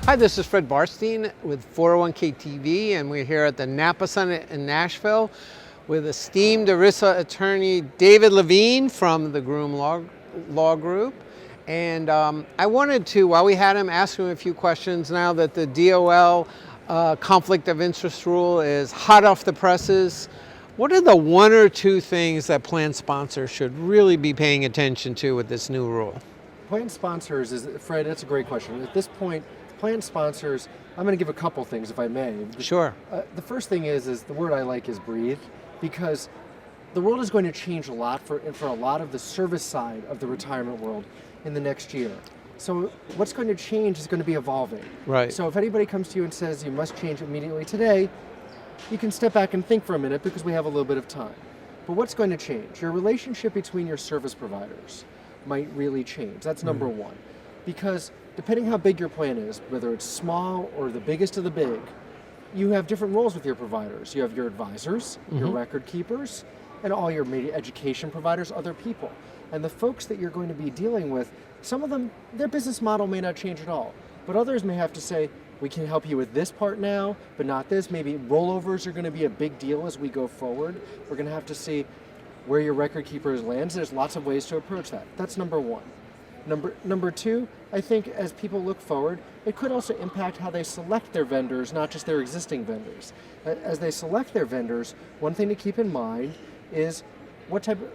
Hi, this is Fred Barstein with 401k TV, and we're here at the Napa Summit in Nashville with esteemed ERISA attorney David Levine from the Groom Law Group. And I wanted to, while we had him, ask him a few questions now that the DOL conflict of interest rule is hot off the presses. What are the one or two things that plan sponsors should really be paying attention to with this new rule? Plan sponsors Fred, that's a great question. At this point, plan sponsors, I'm going to give a couple things if I may. Sure. The first thing is the word I like is breathe, because the world is going to change a lot for a lot of the service side of the retirement world in the next year. So what's going to change is going to be evolving. Right. So if anybody comes to you and says you must change immediately today, you can step back and think for a minute because we have a little bit of time. But what's going to change? Your relationship between your service providers might really change. That's number one. Because depending how big your plan is, whether it's small or the biggest of the big, you have different roles with your providers. You have your advisors, your record keepers, and all your maybe education providers, other people. And the folks that you're going to be dealing with, some of them, their business model may not change at all, but others may have to say, we can help you with this part now, but not this. Maybe rollovers are going to be a big deal as we go forward. We're going to have to see where your record keepers lands. There's lots of ways to approach that. That's number one. Number two, I think as people look forward, it could also impact how they select their vendors, not just their existing vendors. As they select their vendors, one thing to keep in mind is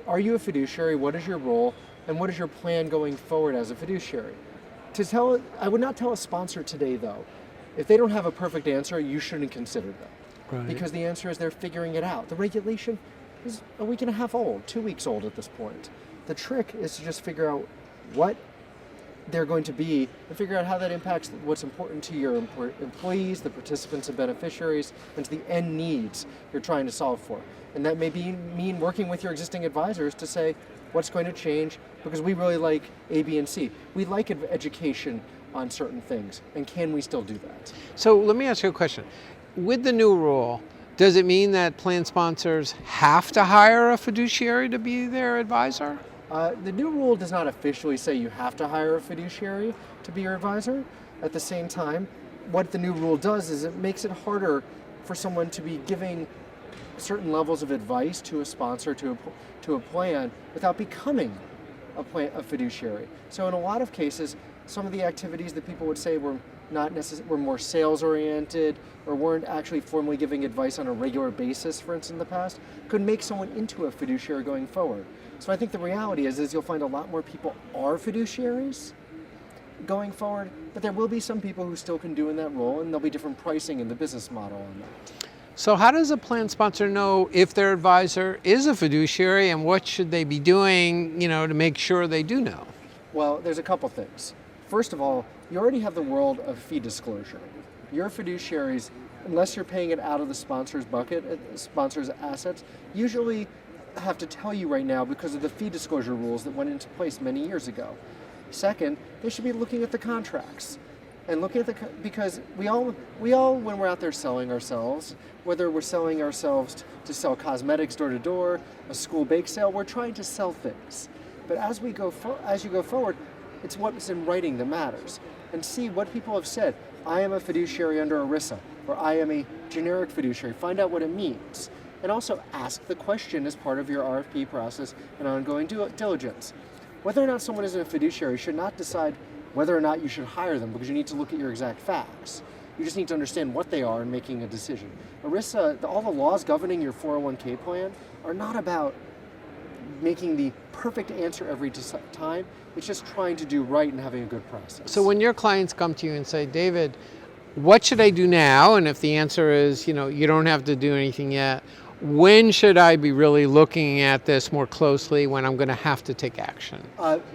are you a fiduciary, what is your role, and what is your plan going forward as a fiduciary? I would not tell a sponsor today though, if they don't have a perfect answer, you shouldn't consider them. Right. Because the answer is they're figuring it out. The regulation is a week and a half old, 2 weeks old at this point. The trick is to just figure out what they're going to be and figure out how that impacts what's important to your employees, the participants and beneficiaries, and to the end needs you're trying to solve for. And that may mean working with your existing advisors to say what's going to change, because we really like A, B, and C. We like education on certain things, and can we still do that? So let me ask you a question. With the new rule, does it mean that plan sponsors have to hire a fiduciary to be their advisor? The new rule does not officially say you have to hire a fiduciary to be your advisor. At the same time, what the new rule does is it makes it harder for someone to be giving certain levels of advice to a sponsor, to a plan, without becoming a fiduciary. So in a lot of cases, some of the activities that people would say were more sales oriented or weren't actually formally giving advice on a regular basis, for instance, in the past, could make someone into a fiduciary going forward. So I think the reality is you'll find a lot more people are fiduciaries going forward, but there will be some people who still can do in that role, and there'll be different pricing in the business model on that. So how does a plan sponsor know if their advisor is a fiduciary, and what should they be doing, to make sure they do know? Well, there's a couple things. First of all, you already have the world of fee disclosure. Your fiduciaries, unless you're paying it out of the sponsor's bucket, sponsor's assets, usually have to tell you right now because of the fee disclosure rules that went into place many years ago. Second, they should be looking at the contracts and looking at because we all when we're out there selling ourselves, whether we're selling ourselves to sell cosmetics door to door, a school bake sale, we're trying to sell things. But as you go forward, it's what's in writing that matters. And see what people have said. I am a fiduciary under ERISA, or I am a generic fiduciary. Find out what it means. And also ask the question as part of your RFP process and ongoing diligence. Whether or not someone is a fiduciary should not decide whether or not you should hire them, because you need to look at your exact facts. You just need to understand what they are in making a decision. ERISA, all the laws governing your 401k plan are not about making the perfect answer every time. It's just trying to do right and having a good process. So when your clients come to you and say, David, what should I do now? And if the answer is, you don't have to do anything yet, when should I be really looking at this more closely, when I'm going to have to take action?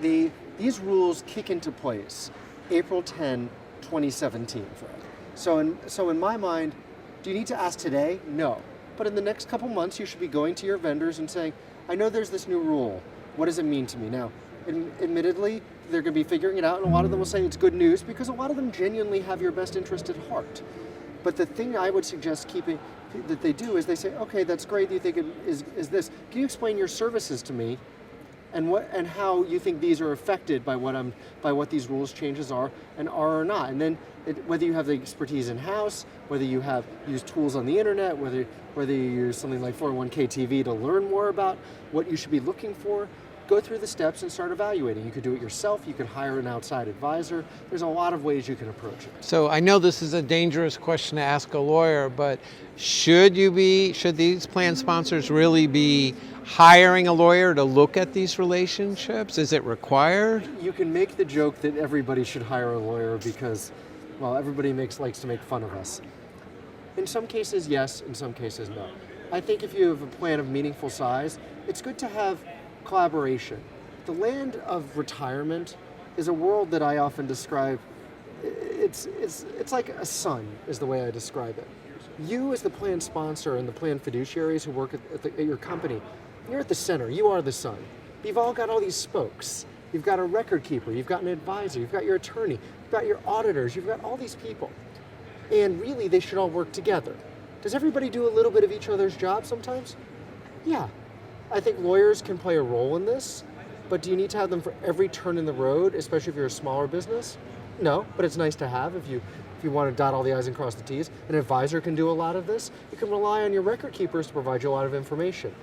These rules kick into place April 10, 2017, Fred. So in my mind, do you need to ask today? No. But in the next couple months, you should be going to your vendors and saying, I know there's this new rule. What does it mean to me? Now, admittedly, they're going to be figuring it out, and a lot of them will say it's good news because a lot of them genuinely have your best interest at heart. But the thing I would suggest that they do is they say, okay, that's great. Do you think it is this? Can you explain your services to me? and how you think these are affected by what these rules changes are or not. And then whether you have the expertise in house, whether you have used tools on the internet, whether you use something like 401k TV to learn more about what you should be looking for, go through the steps and start evaluating. You could do it yourself, you could hire an outside advisor. There's a lot of ways you can approach it. So I know this is a dangerous question to ask a lawyer, but should these plan sponsors really be hiring a lawyer to look at these relationships? Is it required? You can make the joke that everybody should hire a lawyer because, well, everybody likes to make fun of us. In some cases, yes. In some cases, no. I think if you have a plan of meaningful size, it's good to have collaboration. The land of retirement is a world that I often describe. It's like a sun, is the way I describe it. You, as the plan sponsor and the plan fiduciaries who work at your company, you're at the center. You are the sun. You've all got all these spokes. You've got a record keeper. You've got an advisor. You've got your attorney. You've got your auditors. You've got all these people. And really, they should all work together. Does everybody do a little bit of each other's job sometimes? Yeah. I think lawyers can play a role in this, but do you need to have them for every turn in the road, especially if you're a smaller business? No, but it's nice to have if you want to dot all the I's and cross the T's. An advisor can do a lot of this. You can rely on your record keepers to provide you a lot of information.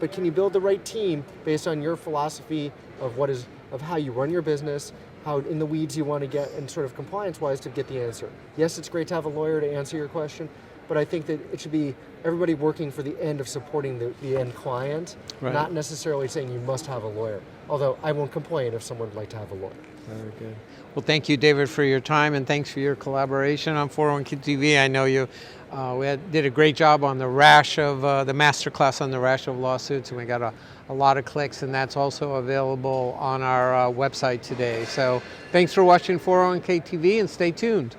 But can you build the right team based on your philosophy of how you run your business, how in the weeds you want to get, and sort of compliance-wise to get the answer? Yes, it's great to have a lawyer to answer your question, but I think that it should be everybody working for the end of supporting the end client, Right. not necessarily saying you must have a lawyer. Although I won't complain if someone would like to have a lawyer. Very good. Well, thank you, David, for your time, and thanks for your collaboration on 401k TV. I know you did a great job on the masterclass on the rash of lawsuits, and we got a lot of clicks, and that's also available on our website today. So thanks for watching 401k TV, and stay tuned.